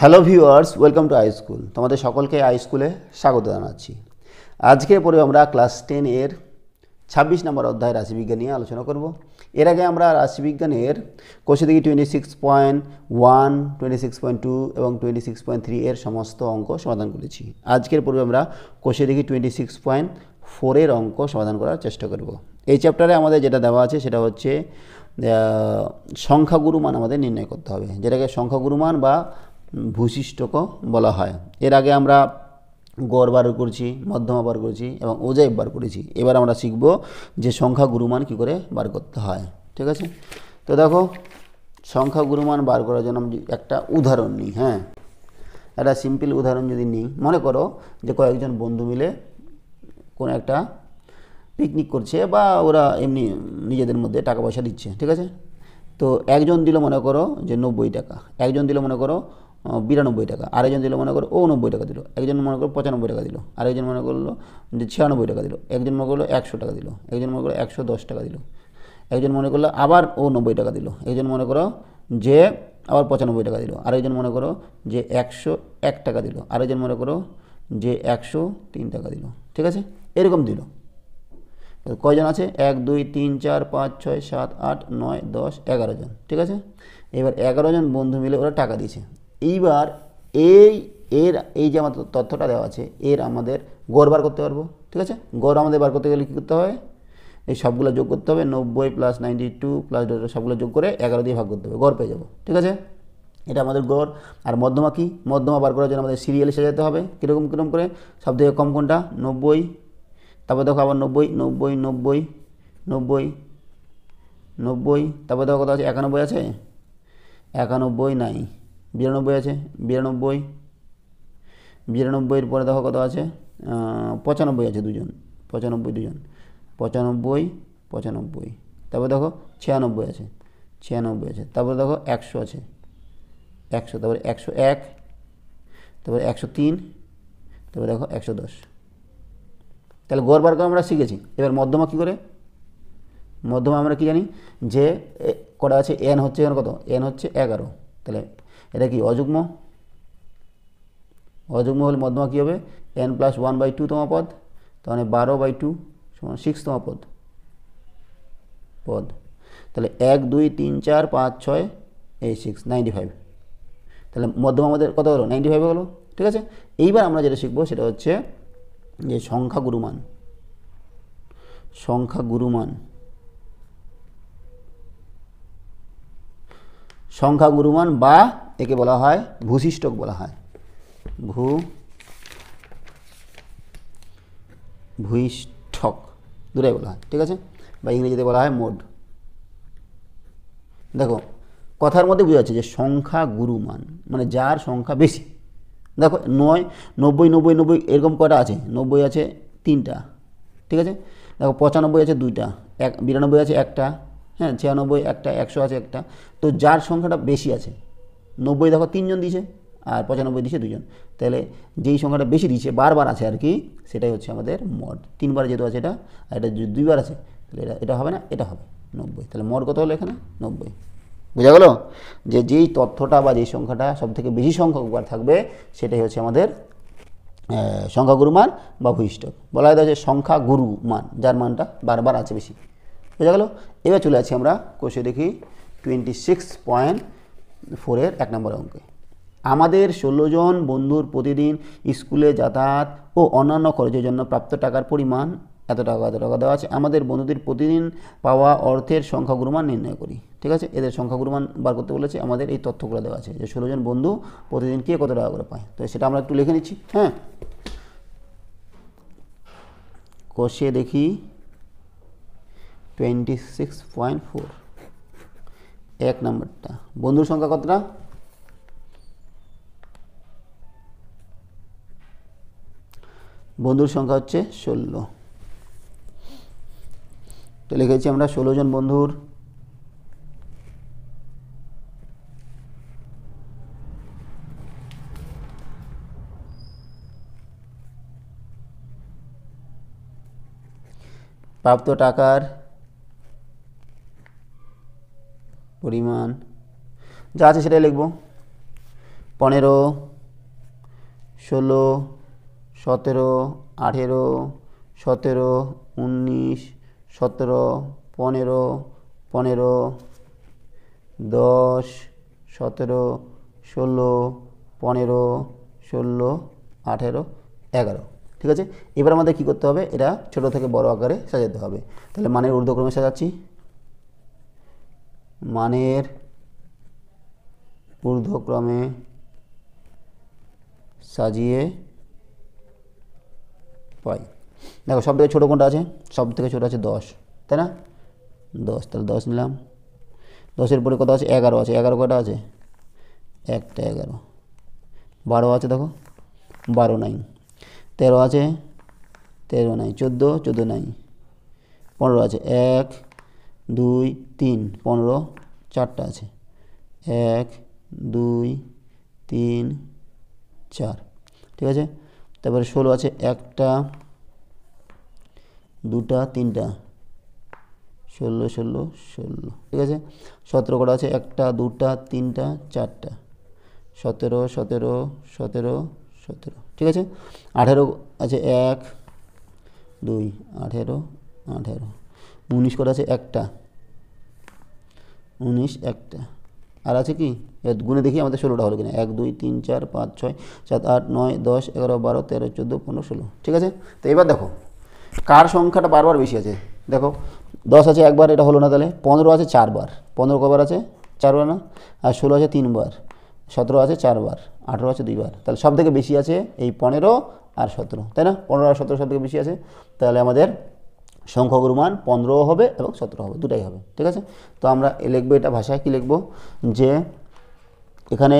Hello viewers, welcome to I school. তোমাদের সকলকে I স্কুলে স্বাগত জানাচ্ছি। আজকের পরে আমরা ক্লাস 10 এর 26 নম্বর অধ্যায় রাশিবিজ্ঞান নিয়ে আলোচনা করব। এর আগে আমরা রাশিবিজ্ঞানের কোষে দেখি 26.1, 26.2 এবং 26.3 এর সমস্ত অঙ্ক সমাধান করেছি। আজকের পর্বে আমরা কোষে দেখি 26.4 এর অঙ্ক সমাধান করার চেষ্টা করব। এই চ্যাপ্টারে আমাদের যেটা দেওয়া আছে সেটা হচ্ছে সংখ্যাগুরু মান আমাদের নির্ণয় করতে হবে, যেটাকে সংখ্যাগুরু মান বা ভূশিষ্ঠক বলা হয়। এর আগে আমরা গড় বার করেছি, মধ্যমা বার করেছি এবং অজাইব বার করেছি। এবার আমরা শিখব যে সংখ্যা গুরুমান কী করে বার করতে হয়। ঠিক আছে, তো দেখো সংখ্যা গুরুমান বার করার জন্য আমি একটা উদাহরণ নিই। হ্যাঁ, একটা সিম্পল উদাহরণ যদি নিই, মনে করো যে কয়েকজন বন্ধু মিলে কোনো একটা পিকনিক করছে বা ওরা এমনি নিজেদের মধ্যে টাকা পয়সা দিচ্ছে। ঠিক আছে, তো একজন দিল মনে করো যে 90 টাকা, একজন দিল মনে করো 92 টাকা, আরেকজন দিল মনে করো 90 টাকা দিল, একজন মনে করো 95 টাকা দিল, আরেকজন মনে করলো যে 96 টাকা দিল, একজন মনে করলো 100 টাকা দিল, একজন মনে করো 110 টাকা দিল, একজন মনে করলো আবার 90 টাকা দিল, একজন মনে করো যে আবার 95 টাকা দিল, আরেকজন মনে করো যে 101 টাকা দিল, আরেকজন মনে করো যে 103 টাকা দিল। ঠিক আছে, এরকম দিল। কয়জন আছে? 1 2 3 4 5 6 7 8 9 10 11 জন। ঠিক আছে, এবার 11 জন বন্ধু মিলে ওরা টাকা দিয়েছে। এইবার এই যে আমার তথ্যটা দেওয়া আছে, এর আমাদের গড় বার করতে পারবো। ঠিক আছে, গড় আমাদের বার করতে গেলে কী করতে হবে? এই সবগুলো যোগ করতে হবে, 90 প্লাস 92 প্লাস সবগুলো যোগ করে 11 দিয়ে ভাগ করতে হবে, গড় পেয়ে যাবো। ঠিক আছে, এটা আমাদের গড়। আর মধ্যমা কি? মধ্যমা বার করার জন্য আমাদের সিরিয়ালে সাজাতে হবে। কীরকম করে? সব থেকে কম কোনটা? 90, তারপর দেখো আবার 90 90 90 90 90, তারপর দেখো কত আছে? 91 আছে, 91 নাই, 92 আছে, 92, 92 পরে দেখো কত আছে? 95 আছে, দুজন, 95 দুজন, 95 95, তারপর দেখো 96 আছে, 96 আছে, তারপরে দেখো 100 আছে, 100, তারপরে 101, তারপরে 103, তারপরে দেখো 110। তাহলে গড় বার করে আমরা শিখেছি। এবার মধ্যমা কী করে? মধ্যমা আমরা কি জানি যে কটা আছে? এন হচ্ছে এখানে কত? এন হচ্ছে 11। তাহলে এটা কি অযুগ্ম? অযুগ্ম হলে মধ্যমা কী হবে? এন প্লাস 1/2 তম পদ, তাহলে 12/2 সমান 6 তম পদ। তাহলে 1 2 3 4 5 6 এই 6 95। তাহলে মধ্যমা আমাদের কত হলো? 95 হলো। ঠিক আছে, এইবার আমরা যেটা শিখবো সেটা হচ্ছে যে সংখ্যাগুরু মান। সংখ্যাগুরু মান, সংখ্যাগুরু মান বা একে বলা হয় ভূশিষ্ঠক বলা হয়, ভূইষ্ঠক দুটাই বলা হয়। ঠিক আছে, বা ইংরেজিতে বলা হয় মোড। দেখো কথার মধ্যে বোঝা যাচ্ছে যে সংখ্যাগুরু মান মানে যার সংখ্যা বেশি। দেখো 9 90 90 90 এরকম কটা আছে? 90 আছে 3টা। ঠিক আছে, দেখো 95 আছে 2টা, 92 আছে 1টা, হ্যাঁ 96 1টা, 100 আছে 1টা। তো যার সংখ্যাটা বেশি আছে, 90 দেখো 3 জন দিয়েছে আর 95 দিয়েছে 2 জন, তাহলে যেই সংখ্যাটা বেশি দিয়েছে বারবার আছে আর কি, সেটাই হচ্ছে আমাদের মড। 3বার যেহেতু আছে এটা, আর এটা যদি 2বার আছে তাহলে এটা হবে না, এটা হবে 90। তাহলে মড কত হলো এখানে? 90। বোঝা গেল যে যেই তথ্যটা বা যেই সংখ্যাটা সবথেকে বেশি সংখ্যকবার থাকবে সেটাই হচ্ছে আমাদের সংখ্যাগুরু মান বা ভূইষ্ঠক। বলা হয় যে সংখ্যাগুরু মান যার মানটা বারবার আছে বেশি। বোঝা গেল? এবার চলে আসছি আমরা কোষে দেখি 26.4 এর 1 নম্বর অঙ্কে। আমাদের 16 জন বন্ধুর প্রতিদিন স্কুলে যাতায়াত ও অন্যান্য খরচের জন্য প্রাপ্ত টাকার পরিমাণ এত টাকা দেওয়া আছে। আমাদের বন্ধুদের প্রতিদিন পাওয়া অর্থের সংখ্যাগুরু মান নির্ণয় করি। ঠিক আছে, এদের সংখ্যাগুরু মান বার করতে বলেছে। আমাদের এই তথ্যগুলো দেওয়া আছে যে 16 জন বন্ধু প্রতিদিন কে কত টাকা করে পায়। তো সেটা আমরা একটু লিখে নিচ্ছি। হ্যাঁ, কোষে দেখি 26.4 1 নম্বরটা। বন্ধুর সংখ্যা কতটা? বন্ধুর সংখ্যা হচ্ছে 16। তো লিখেছি আমরা 16 জন বন্ধুর প্রাপ্ত টাকার পরিমাণ যা আছে সেটাই লিখব। 15, 16, 17, 18, 17, 19, 17, 15, 15, 10, 17, 16, 15, 16, 18, 11। ঠিক আছে, এবার আমাদের কী করতে হবে, এটা ছোট থেকে বড় আকারে সাজাতে হবে। তাহলে মানের ঊর্ধ্বক্রমে সাজাচ্ছি, মানের ঊর্ধ্বক্রমে সাজিয়ে পাই। দেখো সব থেকে ছোটো কোনটা আছে, সব থেকে ছোটো আছে 10, তাই না? 10, তাহলে 10 নিলাম। 10-এর পরে কত আছে, 11 আছে। 11 কটা আছে, একটা 11। 12 আছে, দেখো 12 নাই। 13 আছে, 13 নাই। 14, 14 নাই। 15 আছে, 1, 2, 3, 15, 4টা আছে, 1, 2, 3, 4। ঠিক আছে, তারপরে 16 আছে, 1টা 2টা 3টা, 16, 16, 16। ঠিক আছে, 17 কটা আছে, 1টা 2টা 3টা 4টা, 17, 17, 17, 17। ঠিক আছে, 18 আছে, 1, 2, 18, 18। 19 কটা আছে, 1টা 19, 1টা। আর আছে কি, গুণে দেখি আমাদের 16টা হলো কিনা। 1, 2, 3, 4, 5, 6, 7, 8, 9, 10, 11, 12, 13, 14, 15, 16। ঠিক আছে, তো এবার দেখো কার সংখ্যাটা বারবার বেশি আছে। দেখো 10 আছে একবার, এটা হলো না। তাহলে 15 আছে 4বার। 15 কবার আছে, 4বার না। আর 16 আছে 3বার। 17 আছে 4বার। 18 আছে 2বার। তাহলে সব থেকে বেশি আছে এই 15 আর 17, তাই না? 15 আর 17 সব থেকে বেশি আছে। তাহলে আমাদের সংখ্যাগুরু মান 15 হবে এবং 17 হবে, দুটাই হবে। ঠিক আছে, তো আমরা লিখবো এটা ভাষায় কি লিখবো, যে এখানে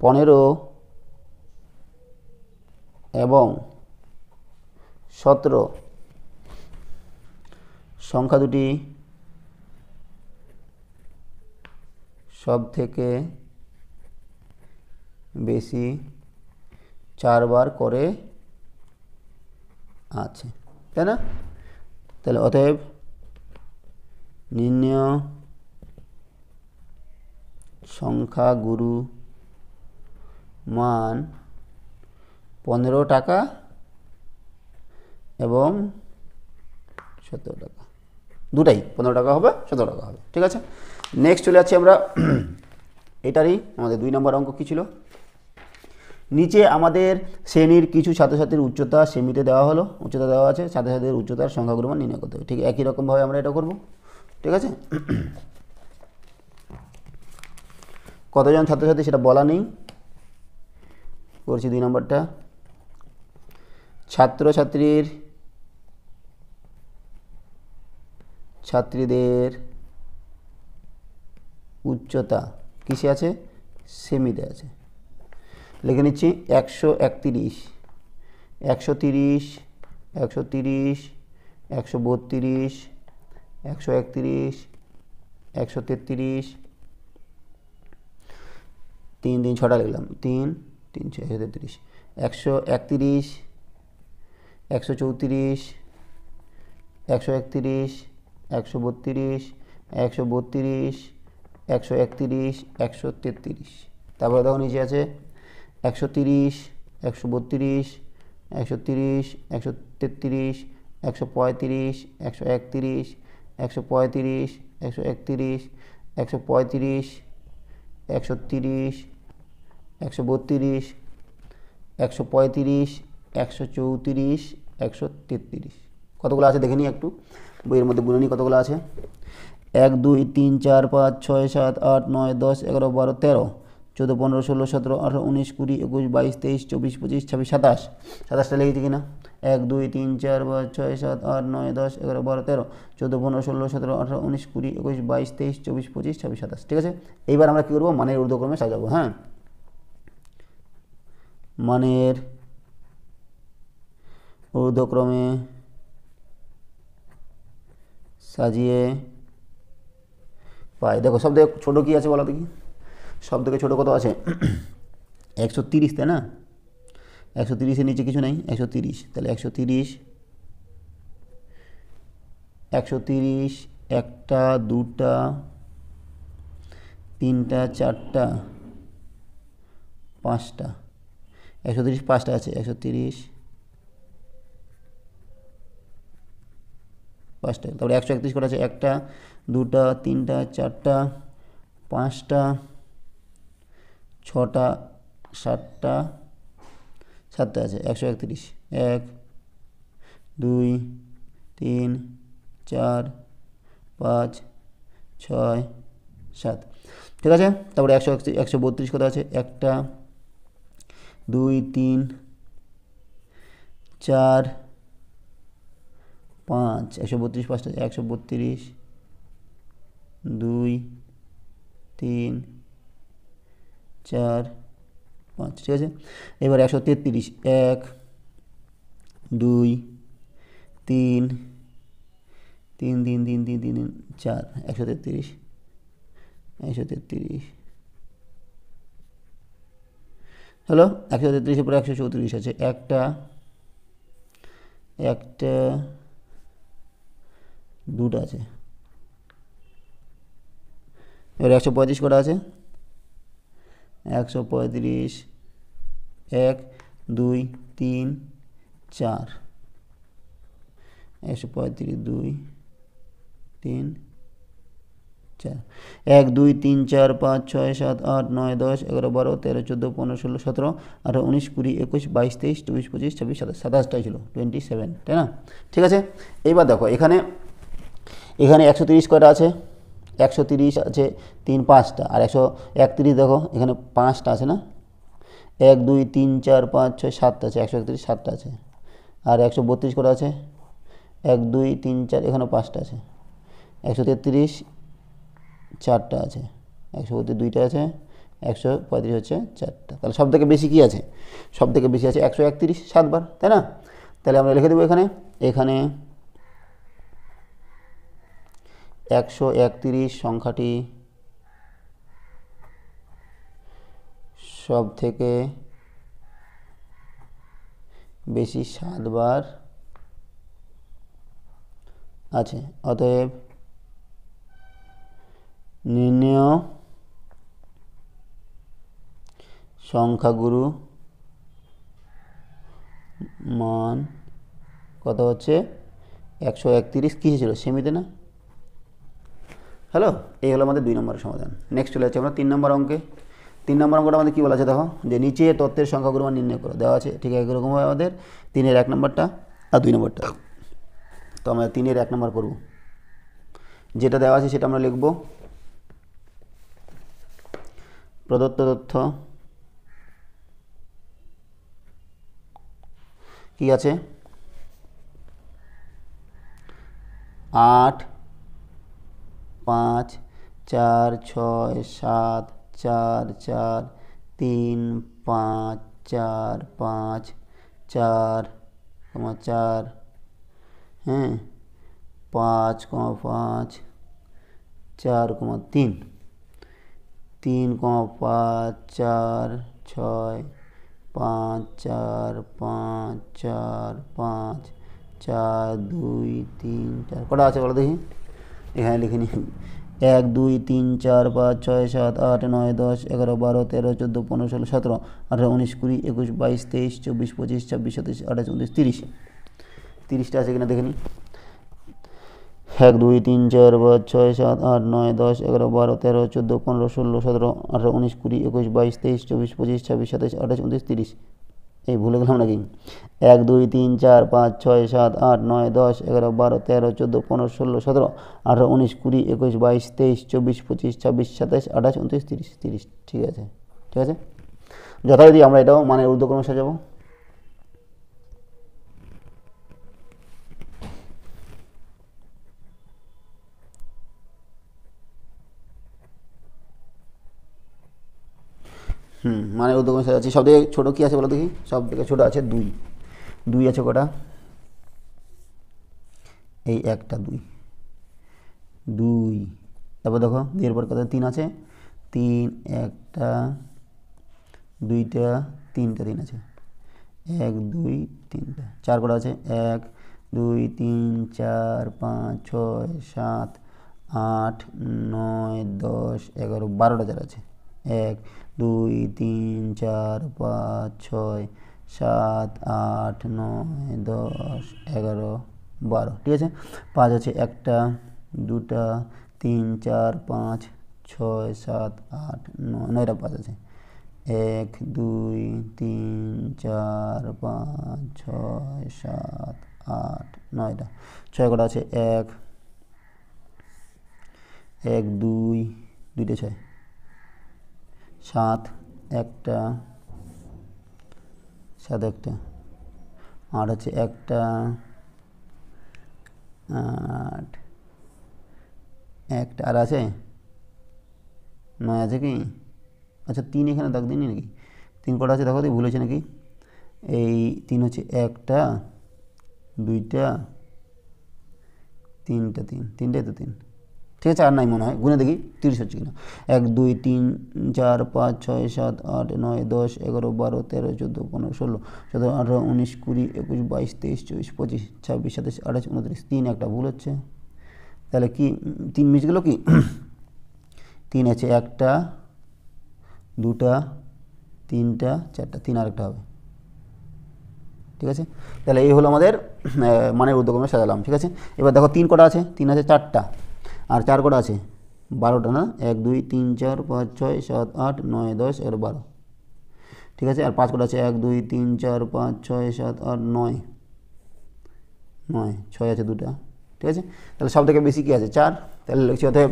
15 এবং 17 সংখ্যা দুটি সব থেকে বেশি 4বার করে আছে, তাই না? তাহলে অতএব নির্ণয় সংখ্যাগুরু মান 15 টাকা এবং 17 টাকা, দুটাই 15 টাকা হবে, 17 টাকা হবে। ঠিক আছে, নেক্সট চলে যাচ্ছি আমরা এটারই আমাদের 2 নম্বর অঙ্ক কী ছিল। নিচে আমাদের শ্রেণীর কিছু ছাত্রছাত্রীর উচ্চতা সেমিতে দেওয়া হলো, উচ্চতা দেওয়া আছে, ছাত্রছাত্রীদের উচ্চতার সংখ্যাগুরু মান নির্ণয় করতে হবে। ঠিক একই রকমভাবে আমরা এটা করব। ঠিক আছে, কতজন ছাত্রছাত্রী সেটা বলা নেই, করছি 2 নম্বরটা। ছাত্রীদের উচ্চতা কিসে আছে, সেমিতে আছে। লিখে নিচ্ছি 131, 130, 130, 132, 131, 133, 3, 3, 6টা লিখলাম, 3, 3, 6, 133, 131, 134, 131, 132, 132, 131, 133। তারপরে দেখো নিচে আছে 130, 132, 130, 133, 135, 131, 135, 131, 135, 130, 132, 135, 134, 133। কতগুলো আছে দেখে নিই একটু, বইয়ের মধ্যে গুনে নিই কতগুলো আছে। 1, 2, 3, 4, 5, 6, 7, 8, 9, 10, 11, 12, 13, 14, 15, 16, 17, 18, 19, 20, 21, 22, 23, 24, 25, 26, 27। 27টা লিখেছি কিনা। 1, 2, 3, 4, 5, 6, 7, 8, 9, 10, 11, 12, 13, 14, 15, 16, 17, 18, 19, 20, 21, 22, 23, 24, 25, 26, 27। ঠিক আছে, এইবার আমরা কী করবো, মানের ঊর্ধ্বক্রমে সাজাবো। হ্যাঁ, মানের ঊর্ধ্বক্রমে সাজিয়ে পাই। দেখো সব থেকে ছোটো কী আছে বলো দেখি, সব থেকে ছোটো কত আছে, 130, তাই না? 130-এর নিচে কিছু নেই, 130। তাহলে 130, 130, 1টা 2টা তিনটা, চারটা, পাঁচটা, 130 পাঁচটা আছে, 130 পাঁচটা। তারপরে 131 কটা আছে, একটা, দুটা, তিনটা, চারটা, পাঁচটা, ছটা, সাতটা, সাতটা আছে, 131, 1, 2, 3, 4, 5, 6, 7, ঠিক আছে। তারপরে 132 কত আছে, একটা, 2, 3, 4, 5, 132 পাঁচটা, 132, 2, 3, 4, 5, ঠিক আছে। এবার 133, 1, 2, 3, 3, 3, 3, 3, 3, 4, 133, 133 হলো। 133-এর পরে 134 আছে, একটা, একটা, দুটো আছে। এবার 135 কটা আছে, 135, 1, 2, 3, 4, 135, 2, 3, 4, 1, 2, 3, 4, 5, 6, 7, 8, 9, 10, 11, 12, 13, 14, 15, 16, 17, 18, 19, 20, 21, 22, 23, 24, 25, 26, 27, 27টাই ছিল, 27, তাই না? ঠিক আছে। এইবার দেখো এখানে 130 কয়টা আছে, 130 আছে 3, 5টা, আর 131 দেখো এখানে 5টা আছে না, 1, 2, 3, 4, 5, 6, 7টা আছে, 131 7টা আছে। আর 132 কটা আছে, 1, 2, 3, 4, এখানে 5টা আছে, 133 4টা আছে, 132 2টা আছে, 135 হচ্ছে 4টা। তাহলে সব থেকে বেশি কি আছে, সব থেকে বেশি আছে 131 7বার, তাই না? তাহলে আমরা লিখে দেবো এখানে, এখানে 131 সংখ্যাটি সব থেকে বেশি 7বার আছে। অতএব নির্ণেয় সংখ্যাগুরু মান কত হচ্ছে, 131 কী ছিল, সেমিতে না? হ্যালো, এই হলো আমাদের 2 নম্বরের সমাধান। নেক্সট চলে যাচ্ছে আমরা 3 নম্বর অঙ্কে। 3 নম্বর অঙ্কটা আমাদের কী বলা আছে দেখো, যে নিচে তথ্যের সংখ্যাগুরু মান নির্ণয় করো, দেওয়া আছে ঠিক একরকমভাবে আমাদের 3-এর 1 নম্বরটা আর 2 নম্বরটা। তো আমরা 3-এর 1 নম্বর করব, যেটা দেওয়া আছে সেটা আমরা লিখব। প্রদত্ত তথ্য কি আছে, 8, 5, 4, 6, 7, 4, 4, 3, 5, 4, 5, 4, 4, হ্যাঁ, 5, 5, 4, 3, 3, 5, 4, 6, 5, 4, 5, 4, 5, 4, 2, 3, 4 কটা আছে বলো দেখি, এখানে লিখে নিই। 1, 2, 3, 4, 5, 6, 7, 8, 9, 10, 11, 12, 13, 14, 15, 16, 17, 18, 19, 20, 21, 22, 23, 24, 25, 26, 27, 28, 29, 30, 30টা আছে কিনা দেখে নিই। 1, 2, 3, 4, 5, 6, 7, 8, 9, 10, 11, 12, 13, 14, 15, 16, 17, 18, 19, 20, 21, 22, 23, 24, 25, 26, 27, 28, 29, 30, এই ভুলে গেলাম নাকি? 1, 2, 3, 4, 5, 6, 7, 8, 9, 10, 11, 12, 13, 14, 15, 16, 17, 18, 19, 20, 21, 22, 23, 24, 25, 26, 27, 28, 29, 30, 30, ঠিক আছে, ঠিক আছে। যথারীতি আমরা এটাও মানে ঊর্ধ্বক্রমে সাজাবো। মানে ঊর্ধ্বক্রমে সাজাচ্ছি। সব থেকে ছোটো কী আছে বলো দেখি, সব থেকে ছোটো আছে 2, 2 আছে কটা, এই একটা 2, 2, তারপর দেখো 2 এর পর কত 3 আছে, 3, একটা, 2টা, 3টা 3 আছে, 1, 2, 3টা, 4 কটা আছে, 1, 2, 3, 4, 5, 6, 7, 8 9 10 11 12টা চার আছে। 1 2 3 4 5 6 7 8 9 10 11 12, ঠিক আছে। 5 আছে, 1টা 2টা 3 4 5 6 7 8 9, 9টা 5 আছে। 1 2 3 4 5 6 7 8 9টা। 6 কটা আছে? 1 1 2 2টে 6 7 1টা 7 1টা 8 আছে, 1টা 8 1টা আর আছে 9 আছে কি? আচ্ছা 3 এখানে দাগ দিইনি নাকি? 3 কটা আছে দেখো তো, ভুল হয়েছে নাকি? এই 3 হচ্ছে 1টা 2টা 3টা 3টাই তো 3, ঠিক আছে। আর নাই মনে হয়, গুনে দেখি 30 হচ্ছে কিনা। 1 2 3 4 5 6 7 8 9 10 11 12 13 14 15 16 17 18 19 20 21 22 23 24 25 26 27 28 29, 3 একটা ভুল হচ্ছে। তাহলে কি 3 মিস গেল কি? 3 আছে, 1টা 2টা 3টা 4টা, 3 আরেকটা হবে, ঠিক আছে। তাহলে এই হলো আমাদের মানের ঊর্ধ্বক্রমে সাজালাম, ঠিক আছে। এবার দেখো 3 কটা আছে? 3 আছে 4টা, আর 4 কটা আছে? 12টা না? 1 2 3 4 5 6 7 8 9 10 11 12, ঠিক আছে। আর 5 কটা আছে? 1 2 3 4 5 6 7 8 9 9, 6 আছে 2টা, ঠিক আছে। তাহলে সব থেকে বেশি কি আছে? 4। তাহলে লিখছি অতএব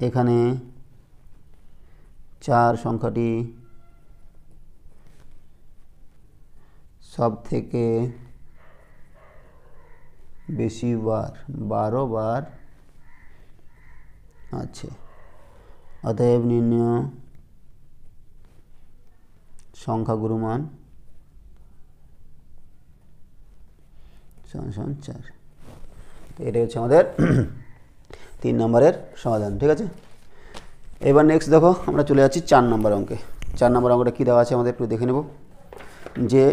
এখানে 4 সংখ্যাটি সব থেকে বেশি বার 12 বার আছে। অতএব নির্ণয় সংখ্যাগুরু মান সমান 4। তো এটাই হচ্ছে আমাদের 3 নম্বরের সমাধান, ঠিক আছে। এবার নেক্সট দেখো, আমরা চলে যাচ্ছি 4 নম্বর অঙ্কে। 4 নম্বর অঙ্কটা কী দেওয়া আছে আমাদের একটু দেখে নেব। যে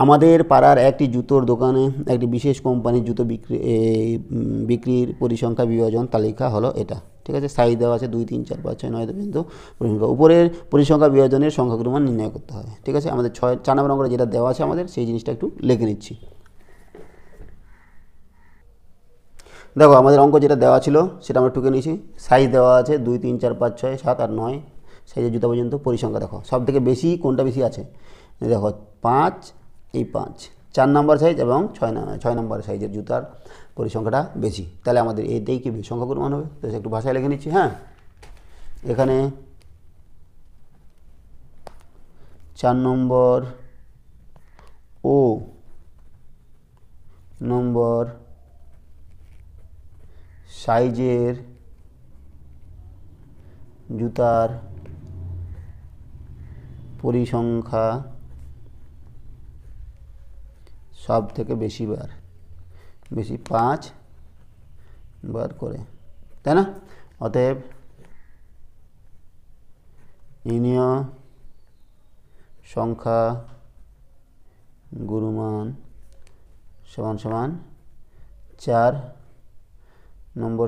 আমাদের পাড়ার একটি জুতোর দোকানে একটি বিশেষ কোম্পানির জুতো বিক্রির পরিসংখ্যা বিভাজন তালিকা হলো এটা, ঠিক আছে। সাইজ দেওয়া আছে 2 3 4 5 6 9 পর্যন্ত পরিসংখ্যা। উপরের পরিসংখ্যা বিভাজনের সংখ্যাগুলো মান নির্ণয় করতে হবে, ঠিক আছে। আমাদের 4 নম্বর অঙ্কটা যেটা দেওয়া আছে আমাদের, সেই জিনিসটা একটু লিখে নিচ্ছি। দেখো আমাদের অঙ্ক যেটা দেওয়া ছিল সেটা আমরা টুকে নিয়েছি। সাইজ দেওয়া আছে 2 3 4 5 6 7 আর 9 সাইজের জুতা পর্যন্ত। পরিসংখ্যা দেখো সব থেকে বেশি কোনটা বেশি আছে? দেখো 5, এই 5 4 নম্বর সাইজ এবং 6 নম্বর সাইজের জুতার পরিসংখ্যাটা বেশি। তাহলে আমাদের এইটাই কি সংখ্যাগুরু মান হবে? তো একটু ভাষায় লিখে নিচ্ছি। হ্যাঁ, এখানে 4 নম্বর ও নম্বর সাইজের জুতার পরিসংখ্যা সব থেকে বেশি 5 বার করে, তাই না? অতএব নির্ণয় সংখ্যা গুরুমান সমান সমান 4 নম্বর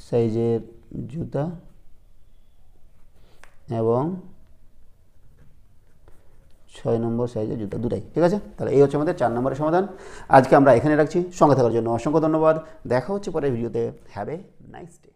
সাইজের জুতা এবং 6 নম্বর সাইজের জুতা, দুটাই, ঠিক আছে। তাহলে এই হচ্ছে আমাদের 4 নম্বরের সমাধান। আজকে আমরা এখানে রাখছি। সঙ্গে থাকার জন্য অসংখ্য ধন্যবাদ। দেখা হচ্ছে পরের ভিডিওতে। Have a nice day.